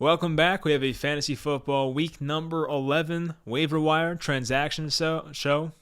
Welcome back. We have a fantasy football week number 11 waiver wire transaction show.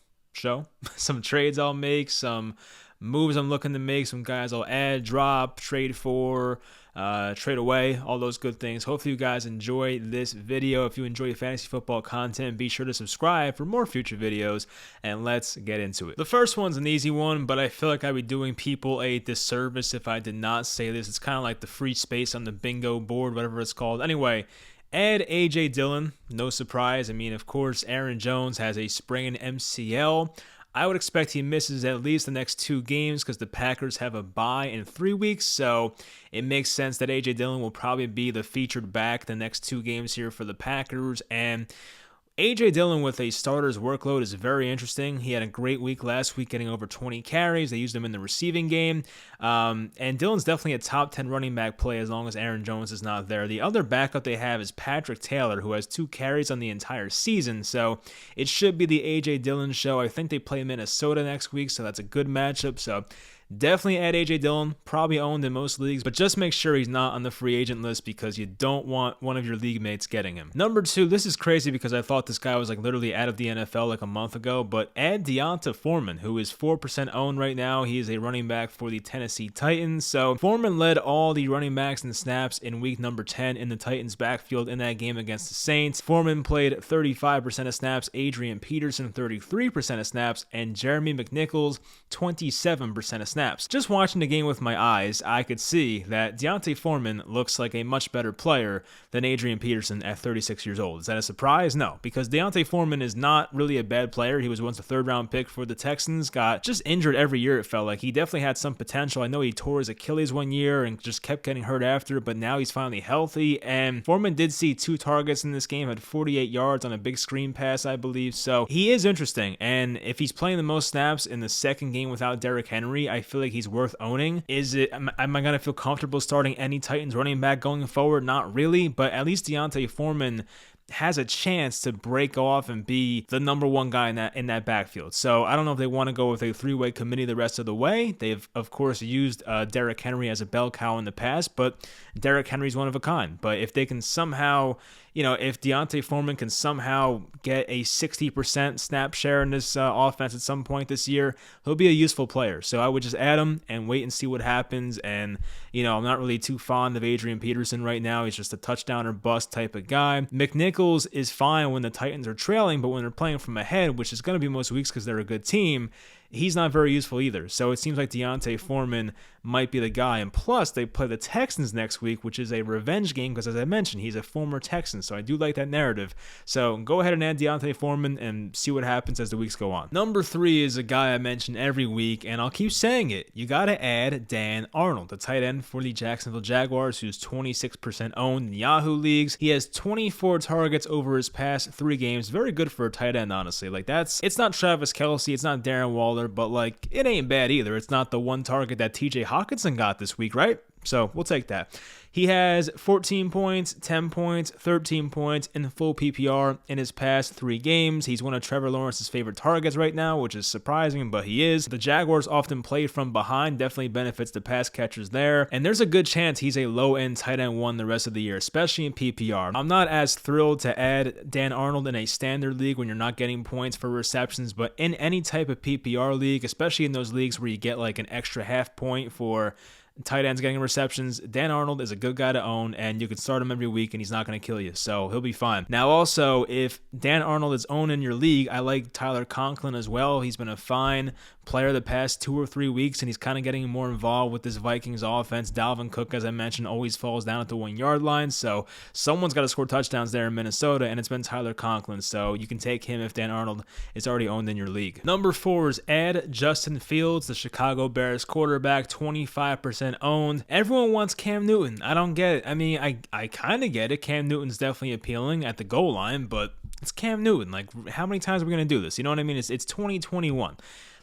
Some trades I'll make, some moves I'm looking to make, some guys I'll add, drop, trade for, trade away, all those good things. Hopefully you guys enjoy this video. If you enjoy fantasy football content, be sure to subscribe for more future videos, and let's get into it. The first one's an easy one, but I feel like I'd be doing people a disservice if I did not say this. It's kind of like the free space on the bingo board, whatever it's called. Anyway, add A.J. Dillon. No surprise. I mean, of course, Aaron Jones has a sprained MCL. I would expect he misses at least the next 2 games because the Packers have a bye in 3 weeks, so it makes sense that A.J. Dillon will probably be the featured back the next 2 games here for the Packers. And A.J. Dillon with a starter's workload is very interesting. He had a great week last week, getting over 20 carries. They used him in the receiving game. And Dillon's definitely a top 10 running back play as long as Aaron Jones is not there. The other backup they have is Patrick Taylor, who has 2 carries on the entire season. So it should be the A.J. Dillon show. I think they play Minnesota next week, so that's a good matchup. So definitely add A.J. Dillon, probably owned in most leagues, but just make sure he's not on the free agent list because you don't want one of your league mates getting him. Number 2, this is crazy because I thought this guy was like literally out of the NFL like a month ago, but add Dionta Foreman, who is 4% owned right now. He is a running back for the Tennessee Titans. So Foreman led all the running backs and snaps in week number 10 in the Titans backfield in that game against the Saints. Foreman played 35% of snaps, Adrian Peterson 33% of snaps, and Jeremy McNichols 27% of snaps. Just watching the game with my eyes, I could see that Dionta Foreman looks like a much better player than Adrian Peterson at 36 years old. Is that a surprise? No, because Dionta Foreman is not really a bad player. He was once a 3rd-round pick for the Texans, got just injured every year, it felt like. He definitely had some potential. I know he tore his Achilles one year and just kept getting hurt after, but now he's finally healthy, and Foreman did see 2 targets in this game, had 48 yards on a big screen pass, I believe, so he is interesting, and if he's playing the most snaps in the second game without Derrick Henry, I feel like he's worth owning. Am I going to feel comfortable starting any Titans running back going forward? Not really, but at least Dionta Foreman has a chance to break off and be the number 1 guy in that backfield. So I don't know if they want to go with a 3-way committee the rest of the way. They've, of course, used Derrick Henry as a bell cow in the past, but Derrick Henry's one of a kind. But if they can somehow, if Dionta Foreman can somehow get a 60% snap share in this offense at some point this year, he'll be a useful player. So I would just add him and wait and see what happens. And, I'm not really too fond of Adrian Peterson right now. He's just a touchdown or bust type of guy. McNichols is fine when the Titans are trailing, but when they're playing from ahead, which is going to be most weeks because they're a good team, he's not very useful either. So it seems like Dionta Foreman might be the guy. And plus, they play the Texans next week, which is a revenge game because, as I mentioned, he's a former Texan. So I do like that narrative. So go ahead and add Dionta Foreman and see what happens as the weeks go on. Number 3 is a guy I mention every week, and I'll keep saying it. You got to add Dan Arnold, the tight end for the Jacksonville Jaguars, who's 26% owned in Yahoo leagues. He has 24 targets over his past 3 games. Very good for a tight end, honestly. It's not Travis Kelce, it's not Darren Waller, but it ain't bad either. It's not the 1 target that TJ Hawkinson got this week, right? So we'll take that. He has 14 points, 10 points, 13 points in full PPR in his past 3 games. He's one of Trevor Lawrence's favorite targets right now, which is surprising, but he is. The Jaguars often play from behind, definitely benefits the pass catchers there, and there's a good chance he's a low-end tight end 1 the rest of the year, especially in PPR. I'm not as thrilled to add Dan Arnold in a standard league when you're not getting points for receptions, but in any type of PPR league, especially in those leagues where you get an extra half point for tight ends getting receptions, Dan Arnold is a good guy to own, and you can start him every week, and he's not going to kill you, so he'll be fine. Now, also, if Dan Arnold is owned in your league, I like Tyler Conklin as well. He's been a fine player the past 2 or 3 weeks, and he's kind of getting more involved with this Vikings offense. Dalvin Cook, as I mentioned, always falls down at the 1-yard line, so someone's got to score touchdowns there in Minnesota, and it's been Tyler Conklin, so you can take him if Dan Arnold is already owned in your league. Number 4 is add Justin Fields, the Chicago Bears quarterback, 25% owned. Everyone wants Cam Newton. I don't get it. I mean, I kind of get it. Cam Newton's definitely appealing at the goal line, but it's Cam Newton. How many times are we going to do this? You know what I mean? It's 2021.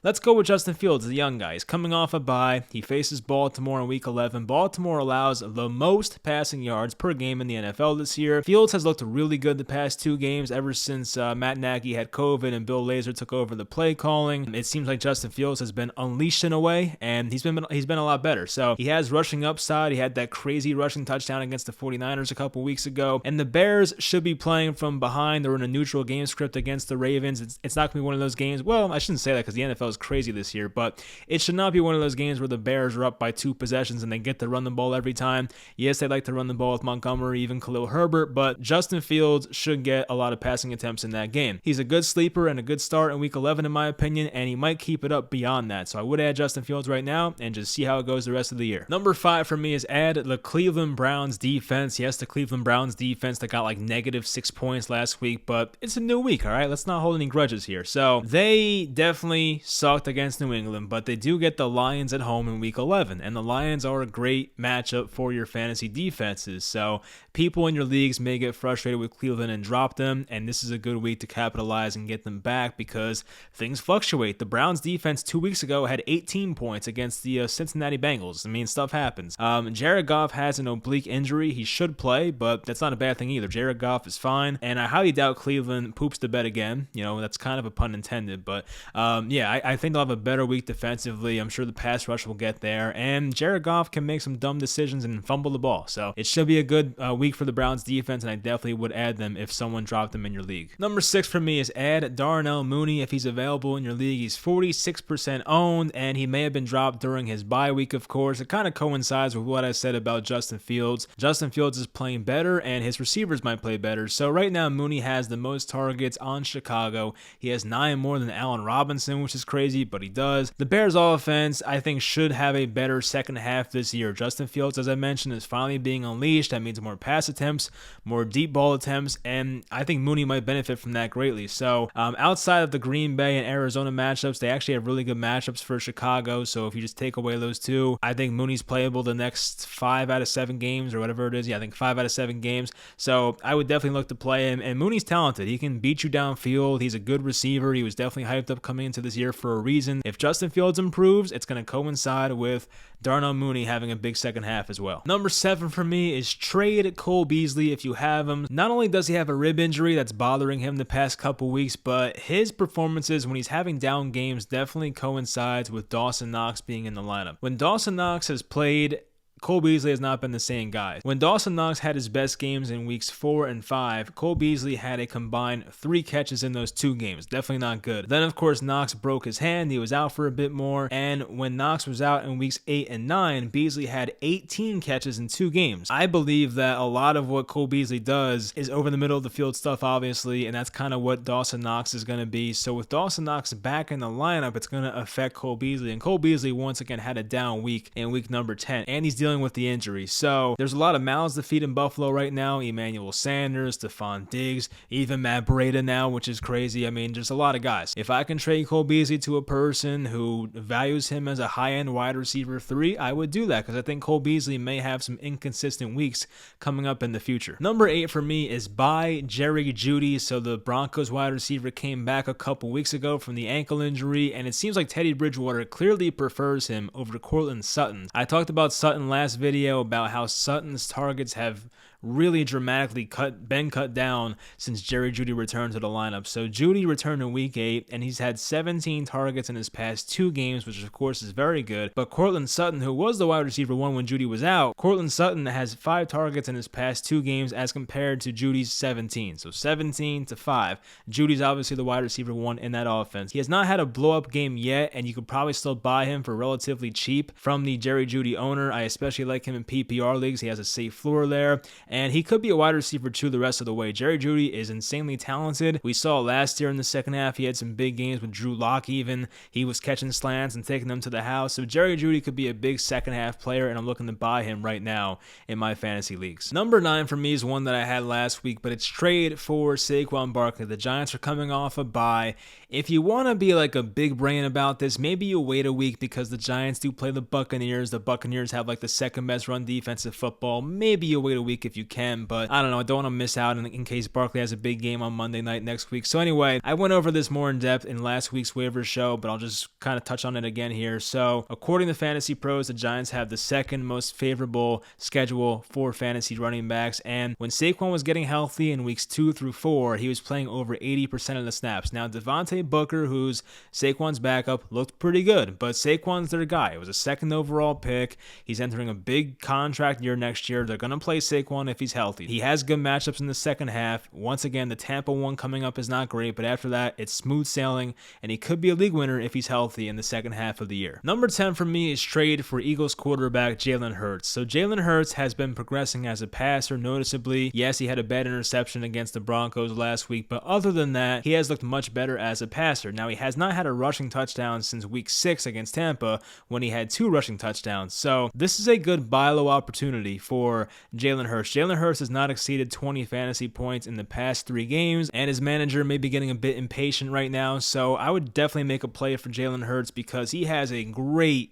let's go with Justin Fields, the young guy. He's coming off a bye. He faces Baltimore in Week 11. Baltimore allows the most passing yards per game in the NFL this year. Fields has looked really good the past 2 games ever since Matt Nagy had COVID and Bill Lazor took over the play calling. It seems like Justin Fields has been unleashed in a way, and he's been a lot better. So he has rushing upside. He had that crazy rushing touchdown against the 49ers a couple weeks ago. And the Bears should be playing from behind. They're in a neutral game script against the Ravens. It's not going to be one of those games. Well, I shouldn't say that because the NFL is crazy this year, but it should not be one of those games where the Bears are up by 2 possessions and they get to run the ball every time. Yes, they like to run the ball with Montgomery, even Khalil Herbert, but Justin Fields should get a lot of passing attempts in that game. He's a good sleeper and a good start in Week 11 in my opinion, and he might keep it up beyond that. So I would add Justin Fields right now and just see how it goes the rest of the year. Number 5 for me is add the Cleveland Browns defense. Yes, the Cleveland Browns defense that got like -6 points last week, but it's a new week, all right? Let's not hold any grudges here. So they definitely sucked against New England, but they do get the Lions at home in Week 11, and the Lions are a great matchup for your fantasy defenses. So people in your leagues may get frustrated with Cleveland and drop them, and this is a good week to capitalize and get them back because things fluctuate. The Browns defense 2 weeks ago had 18 points against the Cincinnati Bengals. I mean, stuff happens. Jared Goff has an oblique injury. He should play, but that's not a bad thing either. Jared Goff is fine, and I highly doubt Cleveland poops the bed again. You know, that's kind of a pun intended, but I think they'll have a better week defensively. I'm sure the pass rush will get there, and Jared Goff can make some dumb decisions and fumble the ball. So it should be a good week for the Browns defense, and I definitely would add them if someone dropped them in your league. Number 6 for me is add Darnell Mooney if he's available in your league. He's 46% owned, and he may have been dropped during his bye week, of course. It kind of coincides with what I said about Justin Fields. Justin Fields is playing better, and his receivers might play better. So right now, Mooney has the most targets on Chicago. He has 9 more than Allen Robinson, which is crazy, but he does. The Bears offense, I think, should have a better second half this year. Justin Fields, as I mentioned, is finally being unleashed. That means more pass attempts, more deep ball attempts, and I think Mooney might benefit from that greatly. So outside of the Green Bay and Arizona matchups, they actually have really good matchups for Chicago. So if you just take away those 2, I think Mooney's playable the next 5 out of 7 games or whatever it is. Yeah, I think 5 out of 7 games. So I would definitely look to play him. And Mooney's talented. He can beat you downfield. He's a good receiver. He was definitely hyped up coming into this year for a reason. If Justin Fields improves, it's going to coincide with Darnell Mooney having a big second half as well. Number 7 for me is trade Cole Beasley if you have him. Not only does he have a rib injury that's bothering him the past couple weeks, but his performances when he's having down games definitely coincides with Dawson Knox being in the lineup. When Dawson Knox has played, Cole Beasley has not been the same guy. When Dawson Knox had his best games in weeks 4 and 5, Cole Beasley had a combined 3 catches in those 2 games. Definitely not good. Then, of course, Knox broke his hand. He was out for a bit more. And when Knox was out in weeks 8 and 9, Beasley had 18 catches in 2 games. I believe that a lot of what Cole Beasley does is over the middle of the field stuff, obviously, and that's kind of what Dawson Knox is going to be. So with Dawson Knox back in the lineup, it's going to affect Cole Beasley. And Cole Beasley, once again, had a down week in week number 10. And he's dealing with the injury. So there's a lot of mouths to feed in Buffalo right now. Emmanuel Sanders, Stephon Diggs, even Matt Breida now, which is crazy. I mean, there's a lot of guys. If I can trade Cole Beasley to a person who values him as a high-end wide receiver 3, I would do that because I think Cole Beasley may have some inconsistent weeks coming up in the future. Number 8 for me is buy Jerry Judy. So the Broncos wide receiver came back a couple weeks ago from the ankle injury, and it seems like Teddy Bridgewater clearly prefers him over Courtland Sutton. I talked about Sutton last video about how Sutton's targets have really dramatically been cut down since Jerry Judy returned to the lineup. So Judy returned in week 8, and he's had 17 targets in his past 2 games, which of course is very good. But Courtland Sutton, who was the wide receiver 1 when Judy was out, Courtland Sutton has 5 targets in his past 2 games as compared to Judy's 17. So 17 to 5. Judy's obviously the wide receiver 1 in that offense. He has not had a blow-up game yet, and you could probably still buy him for relatively cheap from the Jerry Judy owner. I especially like him in PPR leagues. He has a safe floor there, and he could be a wide receiver 2 the rest of the way. Jerry Judy is insanely talented. We saw last year in the second half, he had some big games with Drew Lock even. He was catching slants and taking them to the house. So Jerry Judy could be a big second half player, and I'm looking to buy him right now in my fantasy leagues. Number 9 for me is one that I had last week, but it's trade for Saquon Barclay. The Giants are coming off a bye. If you want to be like a big brain about this, maybe you wait a week because the Giants do play the Buccaneers. The Buccaneers have like the second best run defense in football. Maybe you wait a week if you you can, but I don't know. I don't want to miss out in case Barclay has a big game on Monday night next week. So anyway, I went over this more in depth in last week's waiver show, but I'll just kind of touch on it again here. So according to Fantasy Pros, the Giants have the second most favorable schedule for fantasy running backs, and when Saquon was getting healthy in weeks 2 through 4, he was playing over 80% of the snaps. Now, Devontae Booker, who's Saquon's backup, looked pretty good, but Saquon's their guy. It was a second overall pick. He's entering a big contract year next year. They're going to play Saquon if he's healthy. He has good matchups in the second half. Once again, the Tampa one coming up is not great, but after that, it's smooth sailing, and he could be a league winner if he's healthy in the second half of the year. Number 10 for me is trade for Eagles quarterback Jaylen Hurst. So Jaylen Hurst has been progressing as a passer noticeably. Yes, he had a bad interception against the Broncos last week, but other than that, he has looked much better as a passer. Now, he has not had a rushing touchdown since week 6 against Tampa when he had 2 rushing touchdowns. So this is a good buy low opportunity for Jaylen Hurst. Jaylen Hurst has not exceeded 20 fantasy points in the past 3 games, and his manager may be getting a bit impatient right now. So I would definitely make a play for Jaylen Hurst because he has a great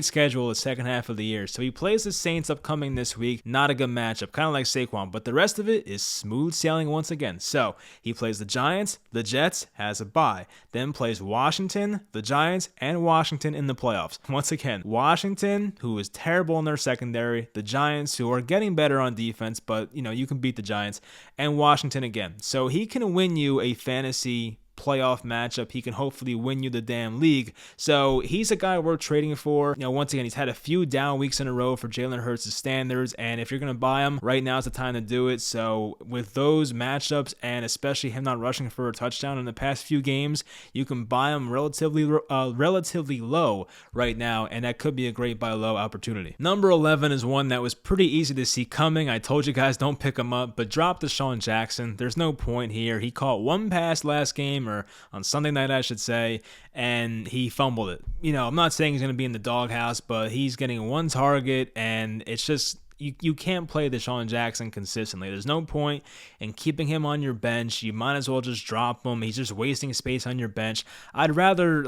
schedule the second half of the year. So he plays the Saints upcoming this week. Not a good matchup, kind of like Saquon, but the rest of it is smooth sailing once again. So he plays the Giants, the Jets, has a bye, then plays Washington, the Giants, and Washington in the playoffs. Once again, Washington, who is terrible in their secondary, the Giants, who are getting better on defense, but you can beat the Giants, and Washington again. So he can win you a fantasy playoff matchup. He can hopefully win you the damn league. So he's a guy worth trading for. Once again, he's had a few down weeks in a row for Jaylen Hurts' standards, and if you're going to buy him, right now is the time to do it. So with those matchups, and especially him not rushing for a touchdown in the past few games, you can buy him relatively low right now, and that could be a great buy low opportunity. Number 11 is one that was pretty easy to see coming. I told you guys don't pick him up, but drop Deshaun Jackson. There's no point here. He caught one pass last game, or on Sunday night, I should say, and he fumbled it. I'm not saying he's going to be in the doghouse, but he's getting one target, and it's just, you can't play Deshaun Jackson consistently. There's no point in keeping him on your bench. You might as well just drop him. He's just wasting space on your bench. I'd rather,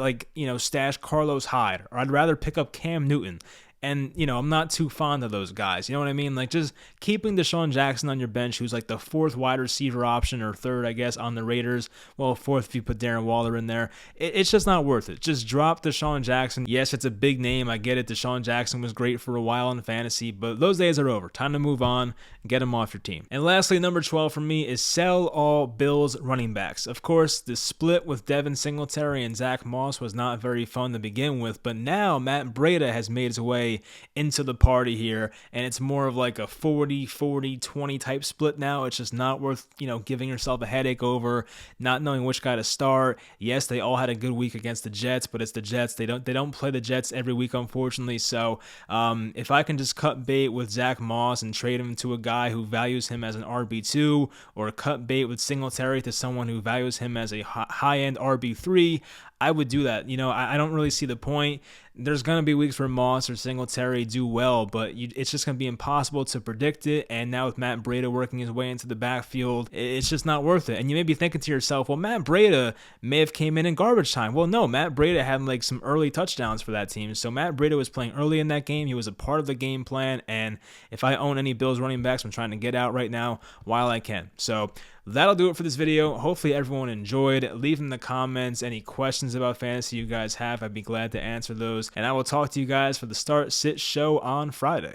stash Carlos Hyde, or I'd rather pick up Cam Newton. And, I'm not too fond of those guys. You know what I mean? Just keeping Deshaun Jackson on your bench, who's like the 4th wide receiver option, or 3rd, I guess, on the Raiders. Well, 4th if you put Darren Waller in there. It's just not worth it. Just drop Deshaun Jackson. Yes, it's a big name. I get it. Deshaun Jackson was great for a while in fantasy, but those days are over. Time to move on and get him off your team. And lastly, number 12 for me is sell all Bills running backs. Of course, the split with Devin Singletary and Zach Moss was not very fun to begin with, but now Matt Breida has made his way into the party here, and it's more of like a 40-40-20 type split now. It's just not worth, giving yourself a headache over not knowing which guy to start. Yes, they all had a good week against the Jets, but it's the Jets. They don't play the Jets every week, unfortunately. So if I can just cut bait with Zach Moss and trade him to a guy who values him as an RB2, or cut bait with Singletary to someone who values him as a high-end RB3, I would do that. I don't really see the point. There's going to be weeks where Moss or Singletary do well, but it's just going to be impossible to predict it. And now with Matt Breida working his way into the backfield, it's just not worth it. And you may be thinking to yourself, well, Matt Breida may have came in garbage time. Well, no, Matt Breida had some early touchdowns for that team. So Matt Breida was playing early in that game. He was a part of the game plan. And if I own any Bills running backs, I'm trying to get out right now while I can. So that'll do it for this video. Hopefully everyone enjoyed. Leave in the comments any questions about fantasy you guys have. I'd be glad to answer those. And I will talk to you guys for the Start Sit show on Friday.